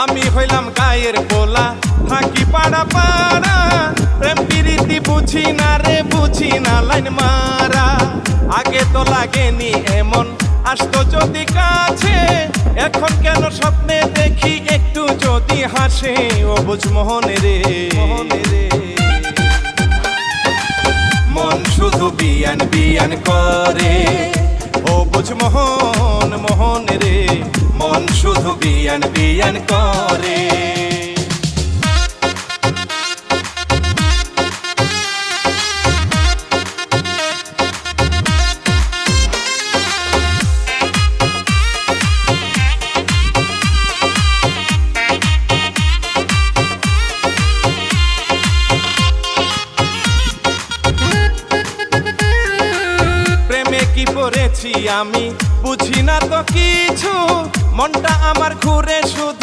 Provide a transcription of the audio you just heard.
আমি হইলাম গায়ের পোলা, থাকি পাড়া পাড়া, প্রেম প্রীতি বুঝি না রে, বুঝি না লাইন মারা। আগে তো লাগেনি এমন, আসতো যদি কাছে, এখন কেন স্বপ্নে দেখি একটু যদি হাসে। ও বুঝ মোহনে রে, মোহনে রে, মন শুধু বিয়ান বিয়ান করে। ও বুঝ মোহন মোহন রে, মন শুধু বিয়ান বিয়ান করে। কি পড়েছি আমি বুঝি না তো কিছু, মনটা আমার ঘুরে শুধু